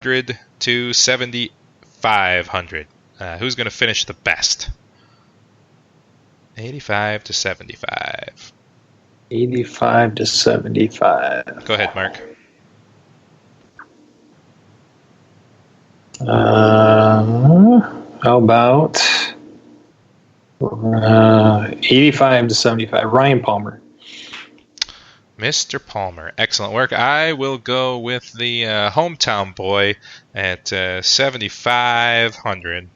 to 7,500. Who's going to finish the best? 85 to 75. 85 to 75. Go ahead, Mark. How about 85 to 75? Ryan Palmer. Mr. Palmer. Excellent work. I will go with the hometown boy at 7,500.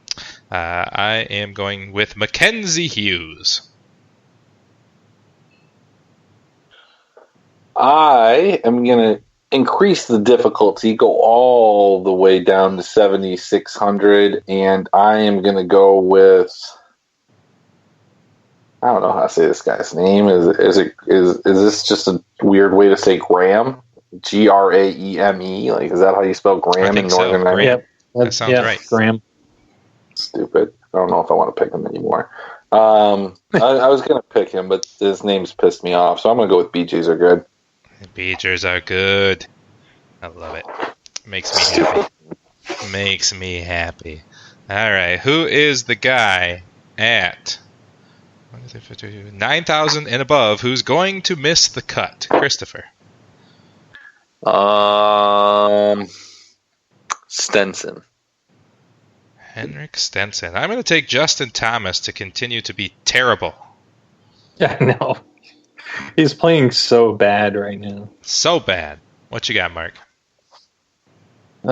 I am going with Mackenzie Hughes. I am going to increase the difficulty, go all the way down to 7,600, and I am going to go with, I don't know how to say this guy's name. Is this just a weird way to say Graham? Graeme? Like, is that how you spell Graham in Northern Ireland? Yep. That sounds right. Graham. Stupid. I don't know if I want to pick him anymore. I was going to pick him, but his name's pissed me off, so I'm going to go with BJs are good. BJs are good. I love it. Makes me happy. Makes me happy. All right. Who is the guy at 9,000 and above who's going to miss the cut? Christopher. Stenson. Henrik Stenson. I'm going to take Justin Thomas to continue to be terrible. Yeah, I know. He's playing so bad right now. So bad. What you got, Mark? You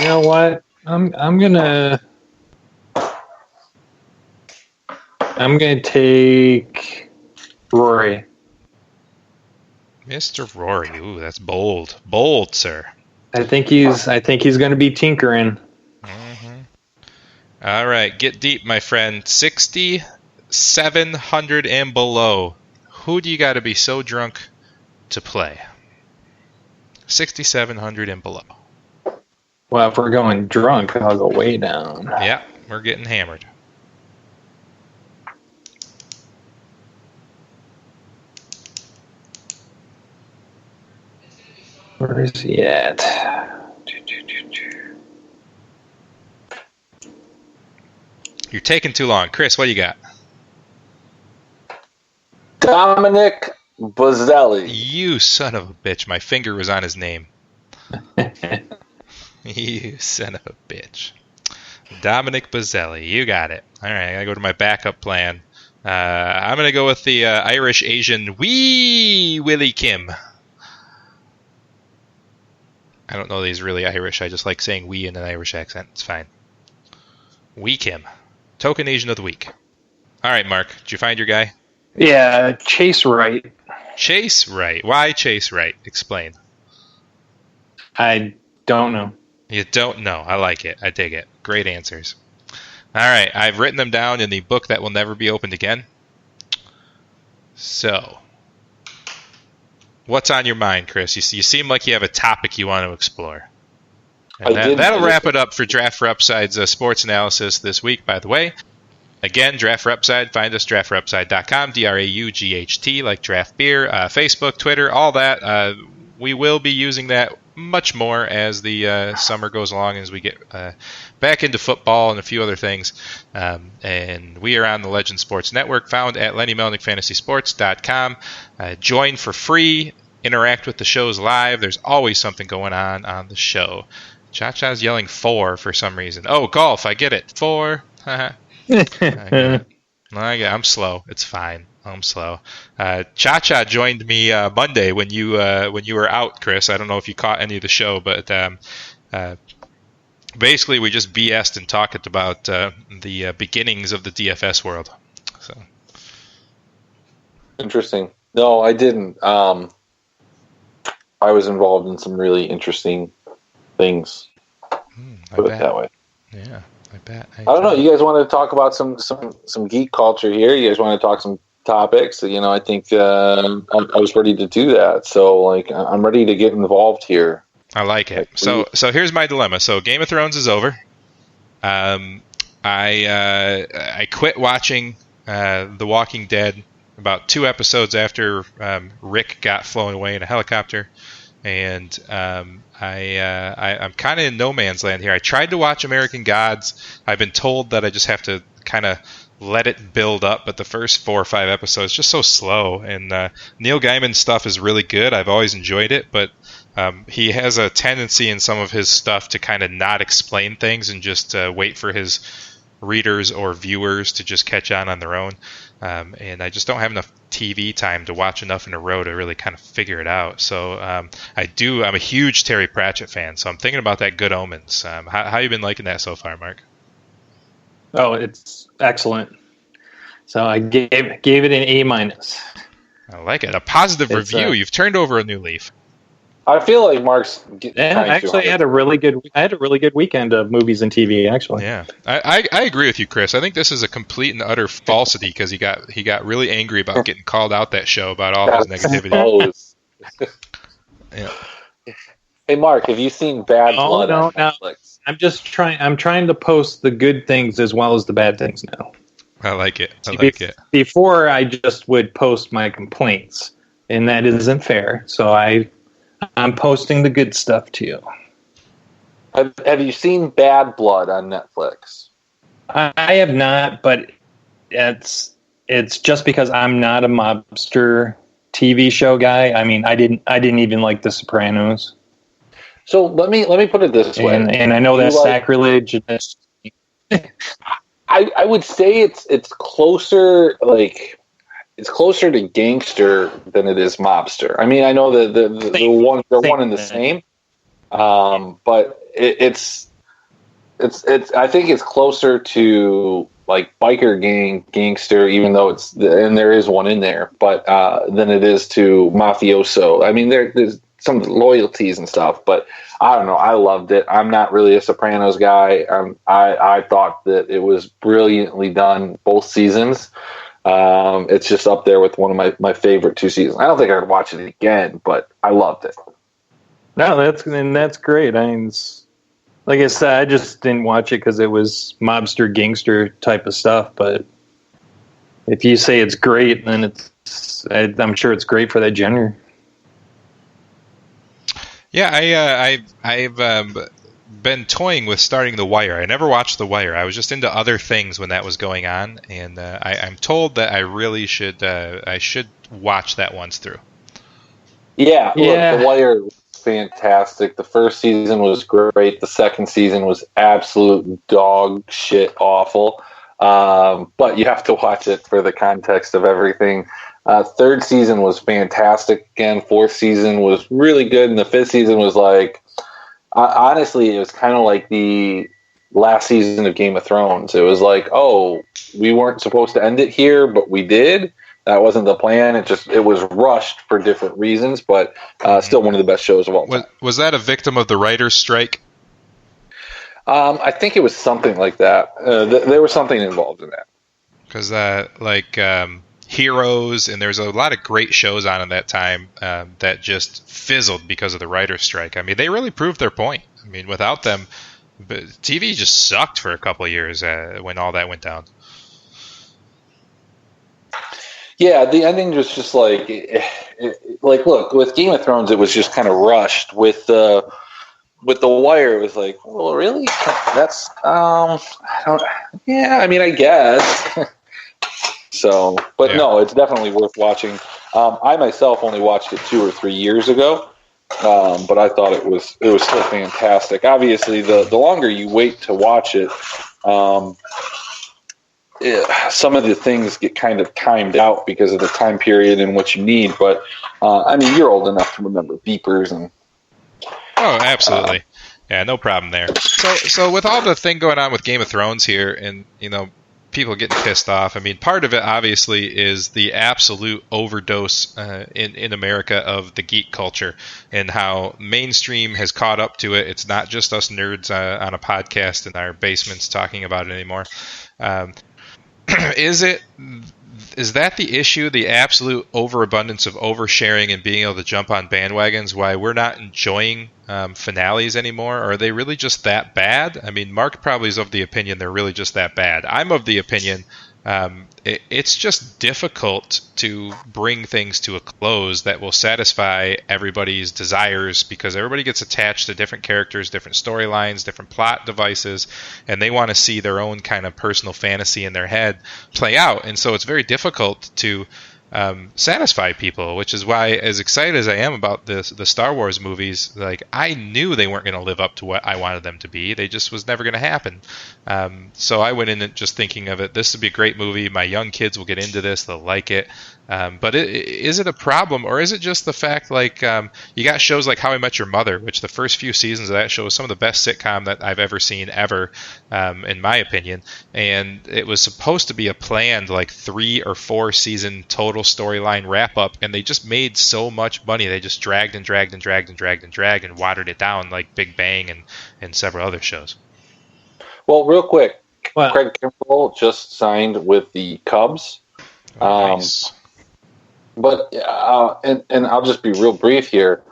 know what? I'm gonna take Rory. Mr. Rory. Ooh, that's bold. Bold, sir. I think he's gonna be tinkering. All right, get deep, my friend. 6,700 and below. Who do you got to be so drunk to play? 6,700 and below. Well, if we're going drunk, I'll go way down. Yeah, we're getting hammered. Where is he at? You're taking too long. Chris, what do you got? Dominic Bozzelli. You son of a bitch. My finger was on his name. You son of a bitch. Dominic Bozzelli. You got it. All right, I got to go to my backup plan. I'm going to go with the Irish Asian Willie Kim. I don't know that he's really Irish. I just like saying wee in an Irish accent. It's fine. Wee Kim. Token Asian of the week. All right, Mark. Did you find your guy? Yeah, Chase Wright. Chase Wright. Why Chase Wright? Explain. I don't know. You don't know. I like it. I dig it. Great answers. All right. I've written them down in the book that will never be opened again. So, what's on your mind, Chris? You seem like you have a topic you want to explore. And that'll wrap it up for Draft for Upside's sports analysis this week, by the way. Again, Draft for Upside. Find us, draftforopside.com, DRAUGHT, like draft beer, Facebook, Twitter, all that. We will be using that much more as the summer goes along, as we get back into football and a few other things. And we are on the Legend Sports Network, found at LennyMelnickFantasySports.com. Join for free. Interact with the shows live. There's always something going on the show. Cha-Cha's yelling 4 for some reason. Oh, golf. I get it. 4. I'm slow. It's fine. I'm slow. Cha-Cha joined me Monday when you were out, Chris. I don't know if you caught any of the show, but basically we just BS'd and talked about the beginnings of the DFS world. So interesting. No, I didn't. I was involved in some really interesting things. Put it that way. Yeah, I bet. I don't know. You guys want to talk about some geek culture here? You guys want to talk some topics? You know, I think I was ready to do that. So, like, I'm ready to get involved here. I like it. So here's my dilemma. So Game of Thrones is over. I quit watching The Walking Dead about 2 episodes after Rick got flown away in a helicopter, and I'm kind of in no man's land here. I tried to watch American Gods. I've been told that I just have to kind of let it build up, but the first 4 or 5 episodes just so slow. And Neil Gaiman's stuff is really good. I've always enjoyed it, but he has a tendency in some of his stuff to kind of not explain things and just wait for his readers or viewers to just catch on their own. And I just don't have enough TV time to watch enough in a row to really kind of figure it out. So I'm a huge Terry Pratchett fan, so I'm thinking about that Good Omens. How you been liking that so far, Mark? Oh, it's excellent. So I gave it an A-. I like it. A positive review. You've turned over a new leaf. I feel like Mark's actually I had a really good weekend of movies and TV, actually. Yeah. I agree with you, Chris. I think this is a complete and utter falsity because he got really angry about getting called out that show about all his negativity. Yeah. Hey Mark, have you seen Bad Blood on Netflix? I'm trying to post the good things as well as the bad things now. I like it. Before I just would post my complaints, and that isn't fair. So I'm posting the good stuff to you. Have you seen Bad Blood on Netflix? I have not, but it's just because I'm not a mobster TV show guy. I mean, I didn't even like The Sopranos. So let me put it this way, and I know that's sacrilege. I would say it's closer it's closer to gangster than it is mobster. I mean, I know they're one and the same, but it's I think it's closer to like biker gangster, even though and there is one in there, but than it is to mafioso. I mean, there's some loyalties and stuff, but I don't know. I loved it. I'm not really a Sopranos guy. I thought that it was brilliantly done both seasons. It's just up there with one of my favorite 2 seasons. I don't think I'd watch it again, but I loved it. No, that's great. I mean, like I said, I just didn't watch it because it was mobster gangster type of stuff. But if you say it's great, then I'm sure it's great for that genre. Yeah, I've been toying with starting The Wire. I never watched The Wire. I was just into other things when that was going on, and I'm told that I really should watch that once through. Yeah. Look, The Wire was fantastic. The first season was great. The second season was absolute dog shit awful. But you have to watch it for the context of everything. Third season was fantastic. Again, fourth season was really good, and the fifth season was like, honestly, it was kind of like the last season of Game of Thrones. It was like, oh, we weren't supposed to end it here, but we did. That wasn't the plan. It was rushed for different reasons, but still one of the best shows of all time. Was that a victim of the writer's strike? I think it was something like that. There was something involved in that. Because Heroes, and there's a lot of great shows on at that time that just fizzled because of the writer's strike. I mean, they really proved their point. I mean, without them, TV just sucked for a couple of years when all that went down. Yeah, the ending was just like look, with Game of Thrones, it was just kind of rushed. With The Wire, it was like, well, really? That's I mean, I guess. So, but yeah. No, it's definitely worth watching. I myself only watched it 2 or 3 years ago, but I thought it was still fantastic. Obviously, the longer you wait to watch it, some of the things get kind of timed out because of the time period and what you need. But I mean, you're old enough to remember beepers and. Oh, absolutely. Yeah, no problem there. So with all the thing going on with Game of Thrones here, and people getting pissed off. I mean, part of it obviously is the absolute overdose in America of the geek culture and how mainstream has caught up to it. It's not just us nerds on a podcast in our basements talking about it anymore. Is that the issue, the absolute overabundance of oversharing and being able to jump on bandwagons, why we're not enjoying finales anymore? Or are they really just that bad? I mean, Mark probably is of the opinion they're really just that bad. I'm of the opinion It's just difficult to bring things to a close that will satisfy everybody's desires, because everybody gets attached to different characters, different storylines, different plot devices, and they want to see their own kind of personal fantasy in their head play out. And so it's very difficult to satisfy people, which is why, as excited as I am about the Star Wars movies, like, I knew they weren't going to live up to what I wanted them to be. They just was never going to happen. So I went in it just thinking of it, this would be a great movie. My young kids will get into this. They'll like it. But is it a problem, or is it just the fact, like, you got shows like How I Met Your Mother, which the first few seasons of that show was some of the best sitcom that I've ever seen ever, in my opinion. And it was supposed to be a planned, like, 3 or 4 season total storyline wrap up, and they just made so much money. They just dragged and watered it down, like Big Bang and several other shows. Well, real quick, Craig Kimbrell just signed with the Cubs. Nice. But and I'll just be real brief here.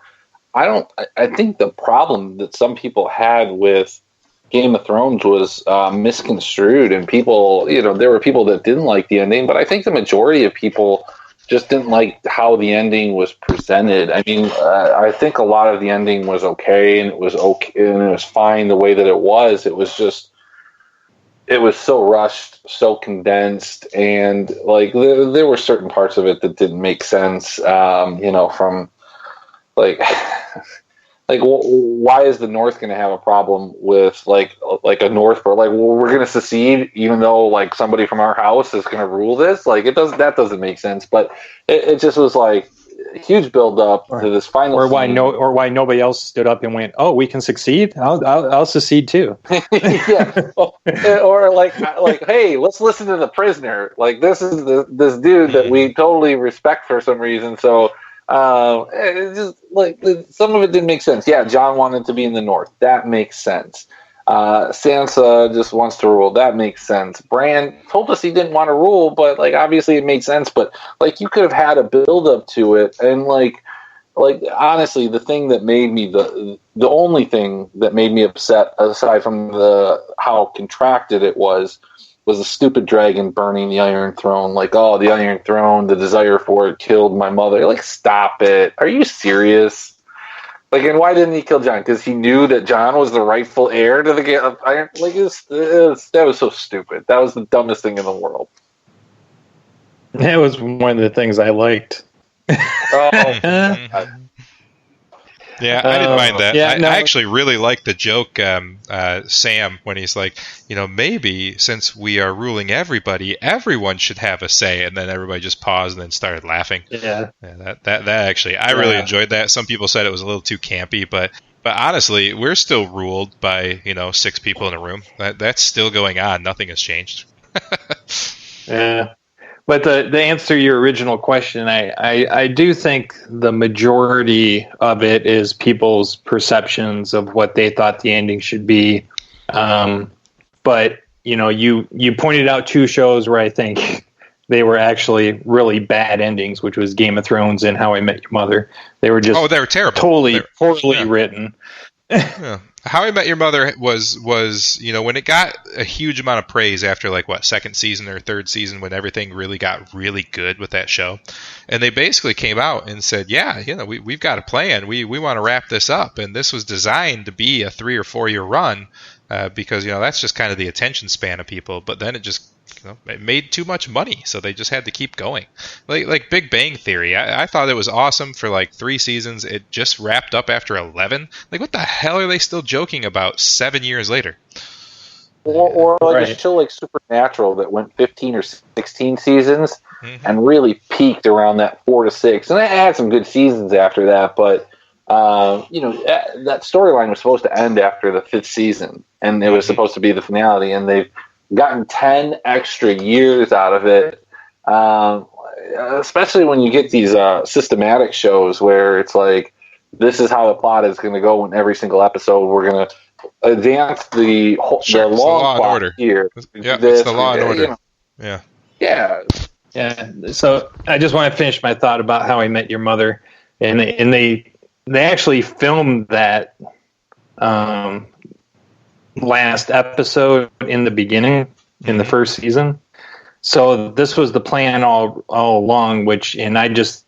I think the problem that some people had with Game of Thrones was misconstrued, and people, there were people that didn't like the ending, but I think the majority of people just didn't like how the ending was presented. I mean, I think a lot of the ending was okay, and it was fine the way that it was. It was just, it was so rushed, so condensed, and like there were certain parts of it that didn't make sense. From like why is the North going to have a problem with like a North, or like, well, we're going to secede even though like somebody from our house is going to rule this? Like, that doesn't make sense. But it just was like a huge build up to this final. Or why nobody else stood up and went, "Oh, we can succeed. I'll secede too." Yeah. Or like, hey, let's listen to the prisoner. Like, this is this dude that we totally respect for some reason. So. It just, like, some of it didn't make sense. Yeah, Jon wanted to be in the North. That makes sense. Sansa just wants to rule. That makes sense. Bran told us he didn't want to rule, but like, obviously it made sense. But like, you could have had a build up to it, and like honestly, the thing that made me the only thing that made me upset, aside from how contracted it was a stupid dragon burning the Iron Throne. Like, oh, the Iron Throne, the desire for it killed my mother. Like, stop it. Are you serious? Like, and why didn't he kill Jon? Because he knew that Jon was the rightful heir to the Iron. Like, that was so stupid. That was the dumbest thing in the world. That was one of the things I liked. Oh, yeah, I didn't mind that. I actually really liked the joke, Sam, when he's like, maybe since we are ruling everybody, everyone should have a say, and then everybody just paused and then started laughing. Yeah, that actually, I really enjoyed that. Some people said it was a little too campy, but honestly, we're still ruled by 6 people in a room. That's still going on. Nothing has changed. Yeah. But the answer to your original question, I do think the majority of it is people's perceptions of what they thought the ending should be. But you pointed out 2 shows where I think they were actually really bad endings, which was Game of Thrones and How I Met Your Mother. They were just they were terrible. Totally poorly written. Yeah. How I Met Your Mother was when it got a huge amount of praise after second season or third season, when everything really got really good with that show, and they basically came out and said, we've got a plan. We want to wrap this up, and this was designed to be a 3 or 4 year run, because that's just kind of the attention span of people. But then it just it made too much money, so they just had to keep going. Like Big Bang Theory, I thought it was awesome for like 3 seasons. It just wrapped up after 11. Like, what the hell are they still joking about 7 years later? Or like a show like Supernatural that went 15 or 16 seasons and really peaked around that 4 to 6, and it had some good seasons after that. But that storyline was supposed to end after the 5th season, and it was supposed to be the finale, and they've gotten 10 extra years out of it, especially when you get these systematic shows where it's like, this is how the plot is going to go in every single episode. We're going to advance the long plot order here. Yeah, it's the Law and Order. Yeah. So I just want to finish my thought about How I Met Your Mother, and they actually filmed that last episode in the beginning, in the first season. So this was the plan all along, and I just